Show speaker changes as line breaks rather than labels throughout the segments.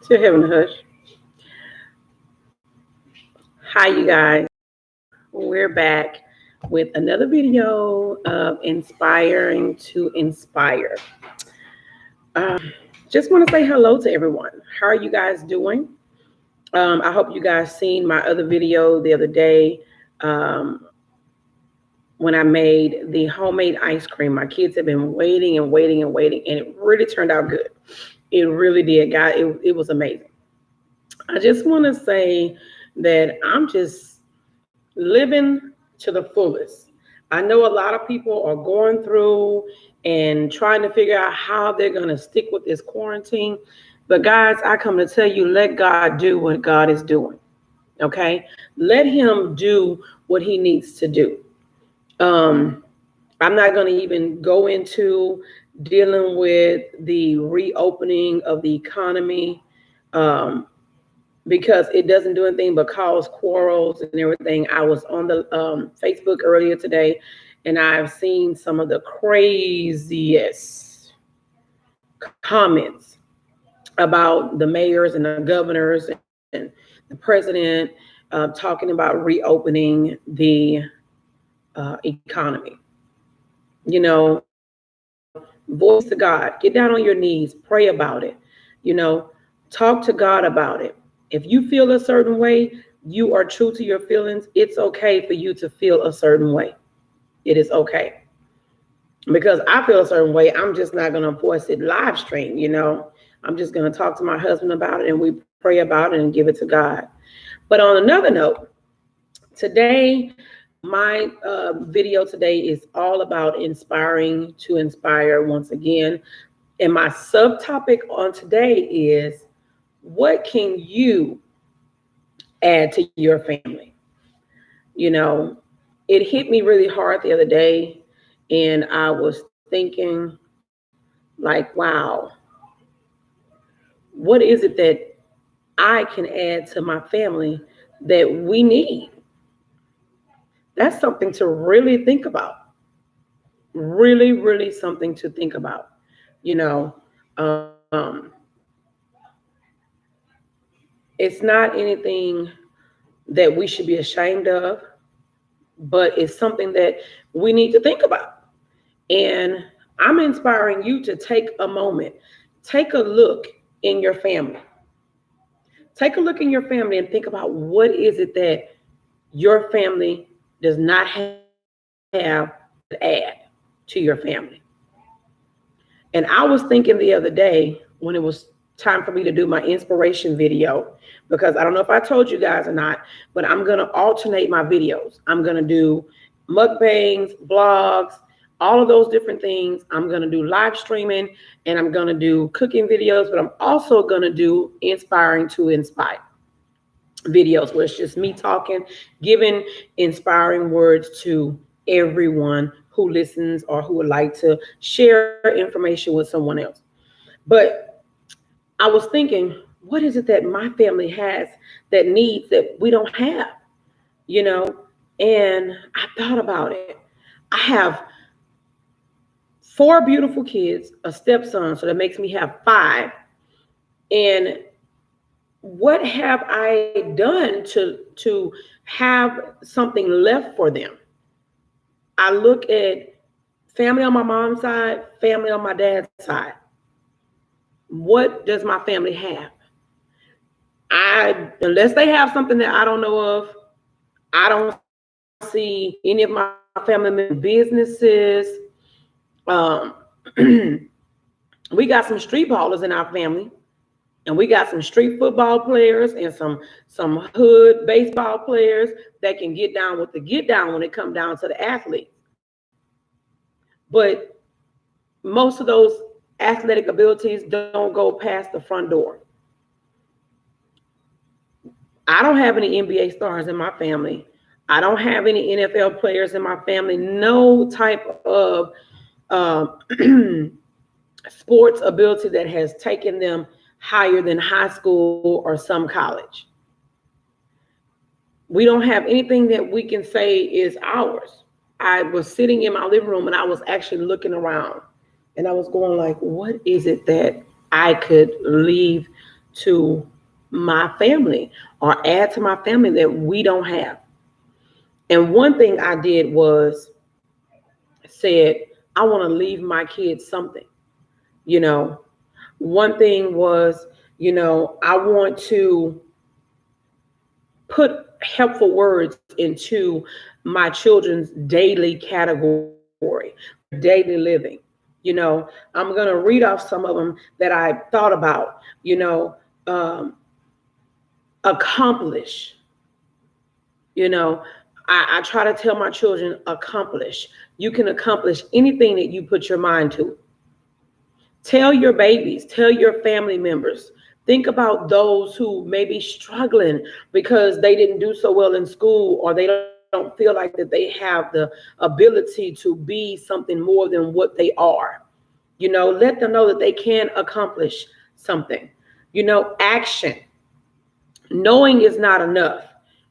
To heaven hush. Hi, you guys. We're back with another video of Inspiring to Inspire. Just want to say hello to everyone. How are you guys doing? I hope you guys seen my other video the other day um, when I made the homemade ice cream. My kids have been waiting and waiting and waiting, and it really turned out good. It really did, guys. It was amazing. I just want to say that I'm just living to the fullest. I know a lot of people are going through and trying to figure out how they're going to stick with this quarantine. But guys, I come to tell you, let God do what God is doing. Okay? Let him do what he needs to do. Um, I'm not going to even go into dealing with the reopening of the economy. Um, because it doesn't do anything but cause quarrels and everything. I was on the Facebook earlier today, and I've seen some of the craziest comments about the mayors and the governors and the president talking about reopening the economy. You know, voice to God, get down on your knees, pray about it. You know, talk to God about it. If you feel a certain way, you are true to your feelings. It's okay for you to feel a certain way. It is okay. Because I feel a certain way, I'm just not going to voice it live stream. I'm just going to talk to my husband about it and we pray about it and give it to God. But on another note, today, my video today is all about inspiring to inspire once again. And my subtopic on today is what can you add to your family? You know, it hit me really hard the other day, and I was thinking, like, wow, what is it that I can add to my family that we need? That's something to really think about. Really, really something to think about. You know, um, it's not anything that we should be ashamed of, but it's something that we need to think about. And I'm inspiring you to take a moment, take a look in your family. Take a look in your family and think about what is it that your family does not have to add to your family. And I was thinking the other day when it was time for me to do my inspiration video, because I don't know if I told you guys or not, but I'm going to alternate my videos. I'm going to do mukbangs, vlogs, all of those different things. I'm going to do live streaming and I'm going to do cooking videos, but I'm also going to do inspiring to inspire videos where it's just me talking, giving inspiring words to everyone who listens or who would like to share information with someone else. But I was thinking, what is it that my family has that needs that we don't have? You know, and I thought about it. I have four beautiful kids, a stepson, so that makes me have five. And what have I done to have something left for them? I look at family on my mom's side, family on my dad's side. What does my family have? Unless they have something that I don't know of, I don't see any of my family members businesses. Um, we got some street ballers in our family, and we got some street football players and some hood baseball players that can get down with the get down when it comes down to the athletes. But most of those athletic abilities don't go past the front door. I don't have any NBA stars in my family. I don't have any NFL players in my family. No type of um, sports ability that has taken them higher than high school or some college. We don't have anything that we can say is ours. I was sitting in my living room and I was actually looking around and I was going like, what is it that I could leave to my family or add to my family that we don't have. And one thing I did was said, I want to leave my kids something. You know, one thing was, I want to put helpful words into my children's daily category, their daily living. I'm going to read off some of them that I thought about, um, accomplish. I try to tell my children, accomplish. You can accomplish anything that you put your mind to. Tell your babies, tell your family members. Think about those who may be struggling because they didn't do so well in school, or they don't feel like that they have the ability to be something more than what they are. Let them know that they can accomplish something. Action. Knowing is not enough.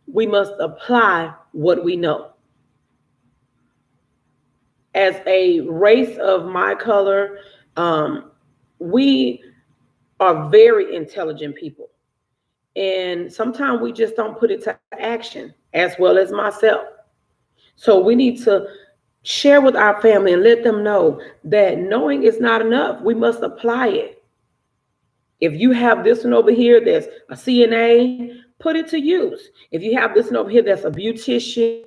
We must apply what we know. As a race of my color, we are very intelligent people. And sometimes we just don't put it to action, as well as myself. So we need to share with our family and let them know that knowing is not enough. We must apply it. If you have this one over here that's a CNA, put it to use. If you have this one over here that's a beautician,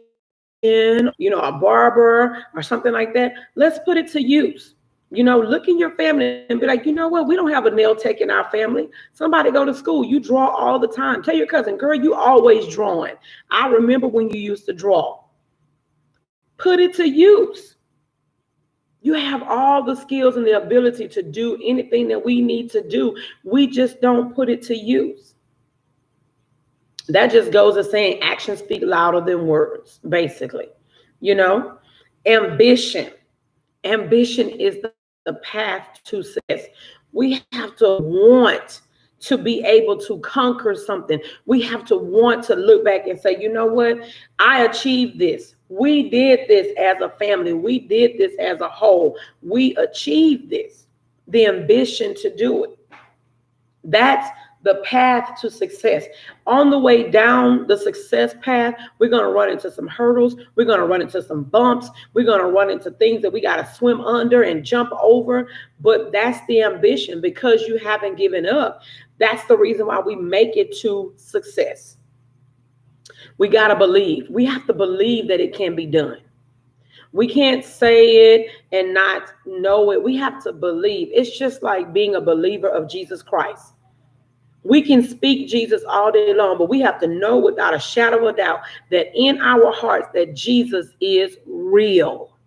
a barber or something like that, let's put it to use. Look in your family and be like, you know what? We don't have a nail tech in our family. Somebody go to school. You draw all the time. Tell your cousin, girl, you always drawing. I remember when you used to draw. Put it to use. You have all the skills and the ability to do anything that we need to do. We just don't put it to use. That just goes to saying actions speak louder than words, basically. Ambition. Ambition is the path to success. We have to want to be able to conquer something. We have to want to look back and say, you know what? I achieved this. We did this as a family. We did this as a whole. We achieved this. The ambition to do it. That's the path to success. On the way down the success path, we're going to run into some hurdles. We're going to run into some bumps. We're going to run into things that we got to swim under and jump over. But that's the ambition, because you haven't given up. That's the reason why we make it to success. We got to believe. We have to believe that it can be done. We can't say it and not know it. We have to believe. It's just like being a believer of Jesus Christ. We can speak Jesus all day long, but we have to know without a shadow of a doubt that in our hearts that Jesus is real.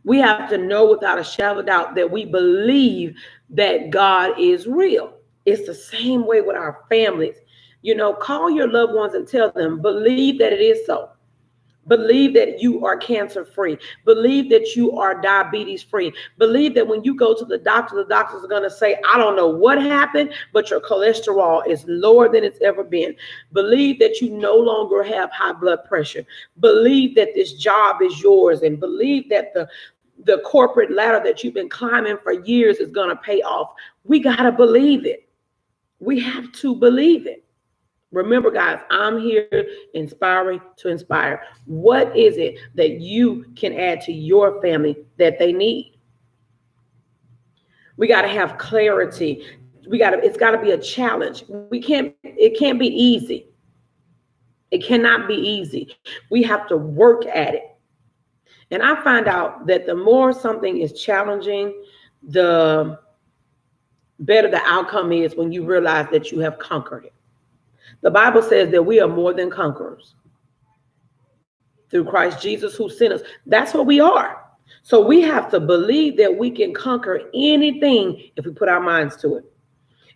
We have to know without a shadow of a doubt that we believe that God is real. It's the same way with our families. Call your loved ones and tell them, believe that it is so. Believe that you are cancer free. Believe that you are diabetes free. Believe that when you go to the doctors are going to say, I don't know what happened, but your cholesterol is lower than it's ever been. Believe that you no longer have high blood pressure. Believe that this job is yours, and believe that the corporate ladder that you've been climbing for years is going to pay off. We got to believe it. We have to believe it. Remember, guys, I'm here inspiring to inspire. What is it that you can add to your family that they need? We got to have clarity. It's got to be a challenge. It can't be easy. It cannot be easy. We have to work at it. And I find out that the more something is challenging, the better the outcome is when you realize that you have conquered it. The Bible says that we are more than conquerors through Christ Jesus who sent us. That's what we are. So we have to believe that we can conquer anything if we put our minds to it.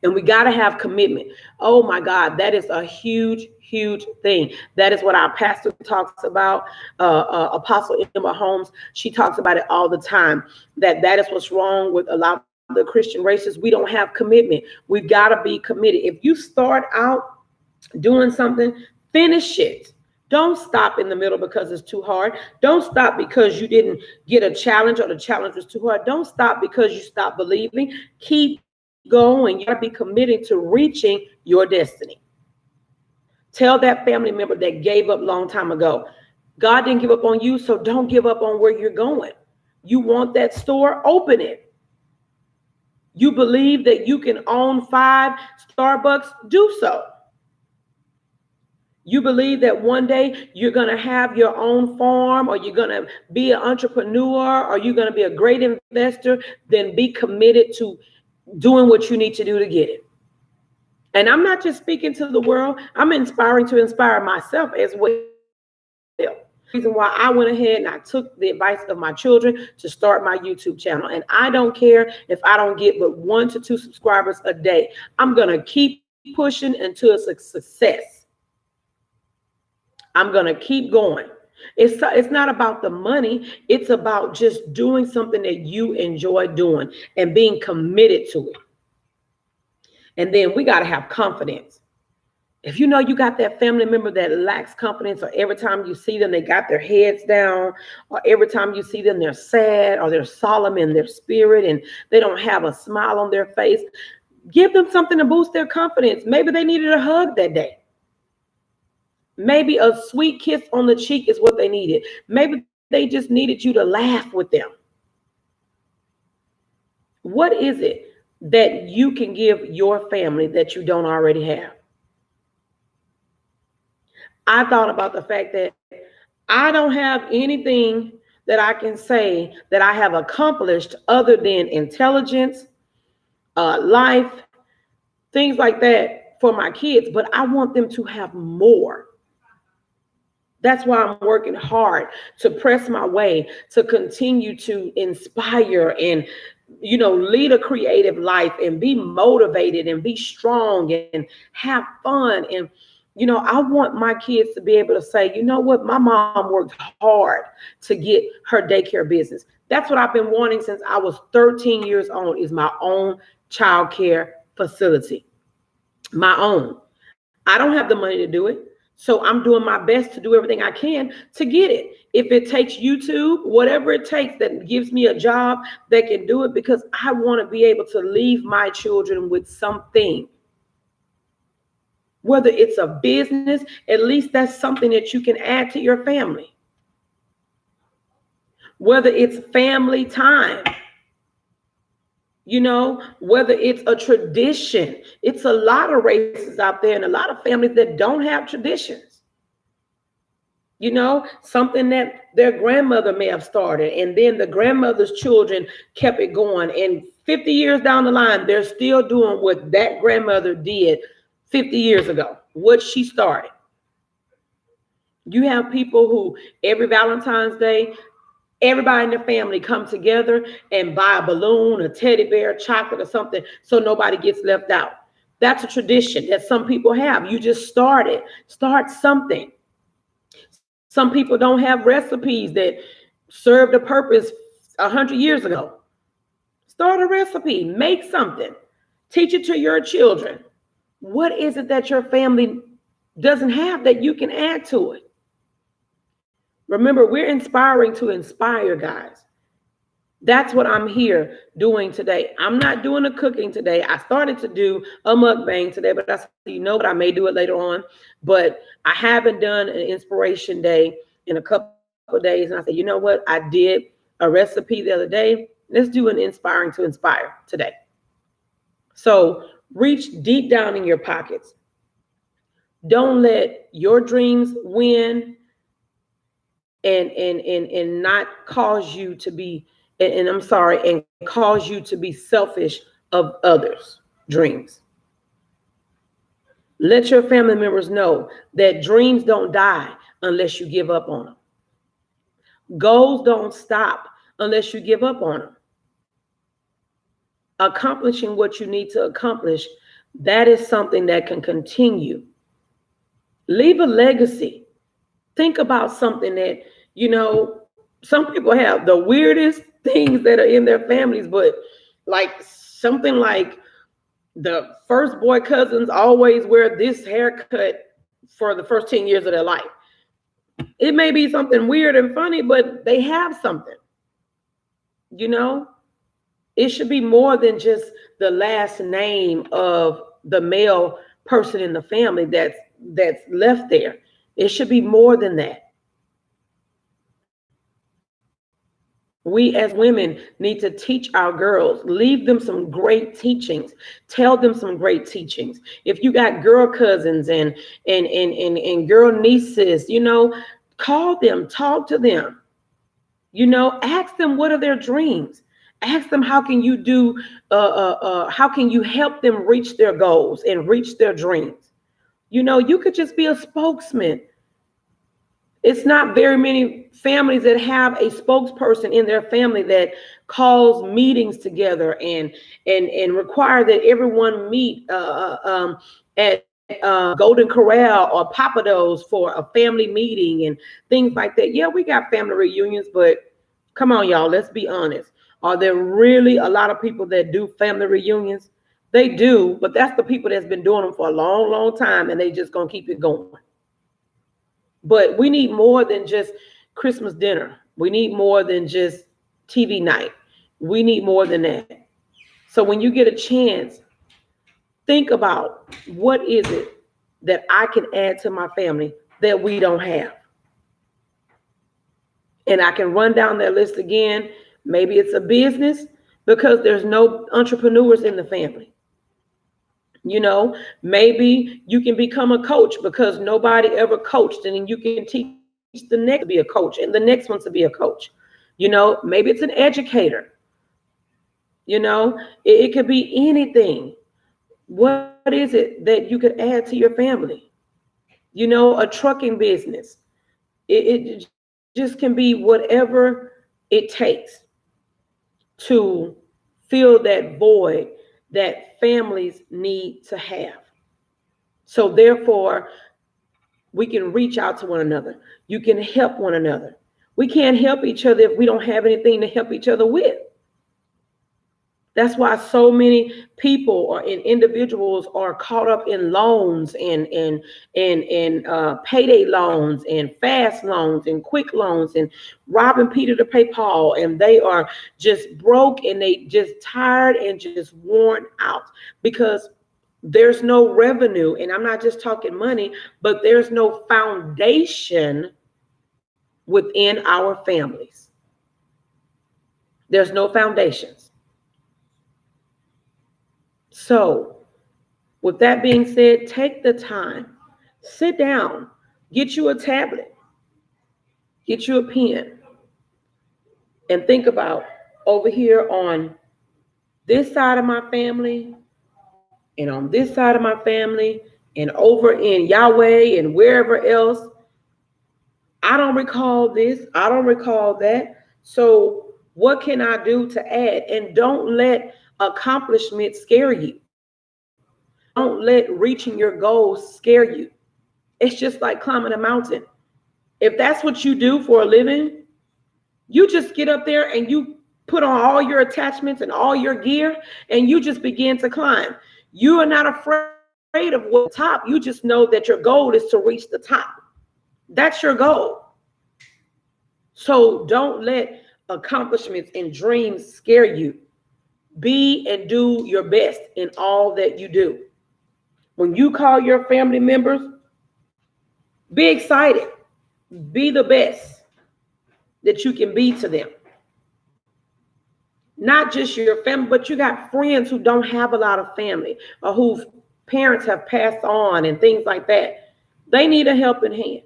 And we got to have commitment. Oh my God, that is a huge, huge thing. That is what our pastor talks about. Apostle Emma Holmes, she talks about it all the time. That is what's wrong with a lot of the Christian races. We don't have commitment. We've got to be committed. If you start out doing something, finish it. Don't stop in the middle because it's too hard. Don't stop because you didn't get a challenge or the challenge was too hard. Don't stop because you stopped believing. Keep going. You got to be committed to reaching your destiny. Tell that family member that gave up a long time ago, God didn't give up on you, so don't give up on where you're going. You want that store? Open it. You believe that you can own 5 Starbucks? Do so. You believe that one day you're going to have your own farm, or you're going to be an entrepreneur, or you're going to be a great investor? Then be committed to doing what you need to do to get it. And I'm not just speaking to the world. I'm inspiring to inspire myself as well. Reason why I went ahead and I took the advice of my children to start my YouTube channel. And I don't care if I don't get but 1 to 2 subscribers a day. I'm going to keep pushing until it's a success. I'm going to keep going. It's not about the money. It's about just doing something that you enjoy doing and being committed to it. And then we got to have confidence. If you know you got that family member that lacks confidence, or every time you see them, they got their heads down, or every time you see them, they're sad, or they're solemn in their spirit, and they don't have a smile on their face, give them something to boost their confidence. Maybe they needed a hug that day. Maybe a sweet kiss on the cheek is what they needed. Maybe they just needed you to laugh with them. What is it that you can give your family that you don't already have? I thought about the fact that I don't have anything that I can say that I have accomplished other than intelligence, life, things like that for my kids, but I want them to have more. That's why I'm working hard to press my way to continue to inspire and, lead a creative life and be motivated and be strong and have fun. And I want my kids to be able to say, you know what, my mom worked hard to get her daycare business. That's what I've been wanting since I was 13 years old, is my own childcare facility. My own. I don't have the money to do it. So I'm doing my best to do everything I can to get it. If it takes YouTube, whatever it takes that gives me a job that can do it, because I want to be able to leave my children with something. Whether it's a business, at least that's something that you can add to your family. Whether it's family time, whether it's a tradition. It's a lot of races out there and a lot of families that don't have traditions. Something that their grandmother may have started, and then the grandmother's children kept it going. And 50 years down the line, they're still doing what that grandmother did 50 years ago, what she started. You have people who every Valentine's Day, everybody in the family come together and buy a balloon, a teddy bear, chocolate, or something, so nobody gets left out. That's a tradition that some people have. You just start something. Some people don't have recipes that served a purpose 100 years ago. Start a recipe, make something, teach it to your children. What is it that your family doesn't have that you can add to it? Remember, we're inspiring to inspire, guys. That's what I'm here doing today. I'm not doing the cooking today. I started to do a mukbang today, but I said, I may do it later on. But I haven't done an inspiration day in a couple of days. And I said, you know what? I did a recipe the other day. Let's do an inspiring to inspire today. So reach deep down in your pockets. Don't let your dreams win and not cause you to be, and cause you to be selfish of others' dreams. Let your family members know that dreams don't die unless you give up on them. Goals don't stop unless you give up on them. Accomplishing what you need to accomplish, that is something that can continue. Leave a legacy. Think about something that, some people have the weirdest things that are in their families, but like something like the first boy cousins always wear this haircut for the first 10 years of their life. It may be something weird and funny, but they have something, It should be more than just the last name of the male person in the family that's left there. It should be more than that. We as women need to teach our girls, leave them some great teachings, tell them some great teachings. If you got girl cousins and girl nieces, call them, talk to them, ask them what are their dreams. Ask them how can you do, how can you help them reach their goals and reach their dreams. You could just be a spokesman. It's not very many families that have a spokesperson in their family that calls meetings together and require that everyone meet at Golden Corral or Papados for a family meeting and things like that. Yeah, we got family reunions, but come on, y'all, let's be honest. Are there really a lot of people that do family reunions? They do, but that's the people that's been doing them for a long, long time, and they just gonna keep it going. But we need more than just Christmas dinner. We need more than just TV night. We need more than that. So when you get a chance, think about what is it that I can add to my family that we don't have. And I can run down that list again. Maybe it's a business because there's no entrepreneurs in the family. Maybe you can become a coach because nobody ever coached, and then you can teach the next to be a coach and the next one to be a coach. Maybe it's an educator. It could be anything. What is it that you could add to your family? A trucking business. It just can be whatever it takes to fill that void that families need to have. So therefore, we can reach out to one another. You can help one another. We can't help each other if we don't have anything to help each other with. That's why so many people or individuals are caught up in loans and payday loans and fast loans and quick loans and robbing Peter to pay Paul. And they are just broke and they just tired and just worn out because there's no revenue. And I'm not just talking money, but there's no foundation within our families. There's no foundations. So, with that being said, take the time, sit down, get you a tablet, get you a pen, and think about over here on this side of my family, and on this side of my family, and over in Yahweh and wherever else. I don't recall this, I don't recall that. So, what can I do to add? And don't let accomplishments scare you. Don't let reaching your goals scare you. It's just like climbing a mountain. If that's what you do for a living, you just get up there and you put on all your attachments and all your gear and you just begin to climb. You are not afraid of what's top. You just know that your goal is to reach the top. That's your goal. So don't let accomplishments and dreams scare you. Be and do your best in all that you do. When you call your family members, be excited. Be the best that you can be to them. Not just your family, but you got friends who don't have a lot of family or whose parents have passed on and things like that. They need a helping hand.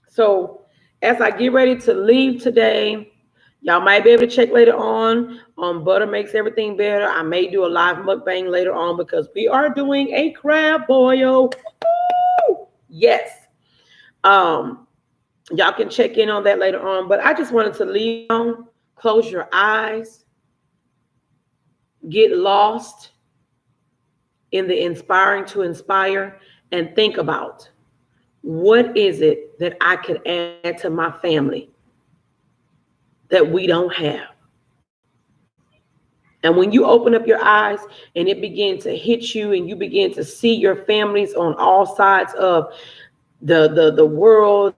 So as I get ready to leave today, y'all might be able to check later on Butter Makes Everything Better. I may do a live mukbang later on because we are doing a crab boil. Woo! Yes. Y'all can check in on that later on. But I just wanted to leave on, close your eyes, get lost in the inspiring to inspire, and think about what is it that I could add to my family that we don't have. And when you open up your eyes and it begins to hit you and you begin to see your families on all sides of the world,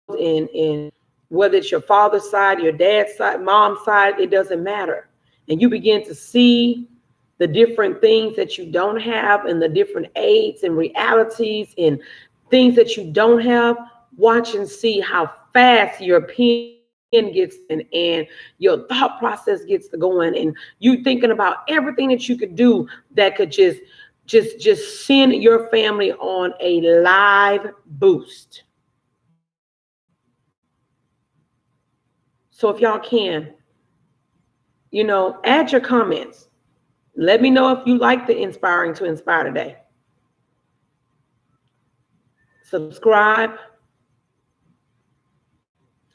and whether it's your father's side, your dad's side, mom's side, it doesn't matter. and you begin to see the different things that you don't have and the different aids and realities and things that you don't have, watch and see how fast your pen gets in and your thought process gets to going, and you thinking about everything that you could do that could just send your family on a live boost. So if y'all can, add your comments. Let me know if you like the Inspiring to Inspire today. Subscribe,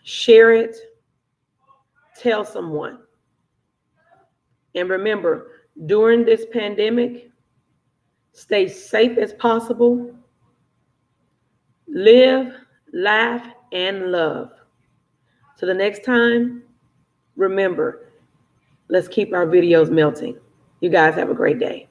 share it, tell someone. And remember, during this pandemic, stay safe as possible. Live, laugh, and love. Till the next time, remember, let's keep our videos melting. You guys have a great day.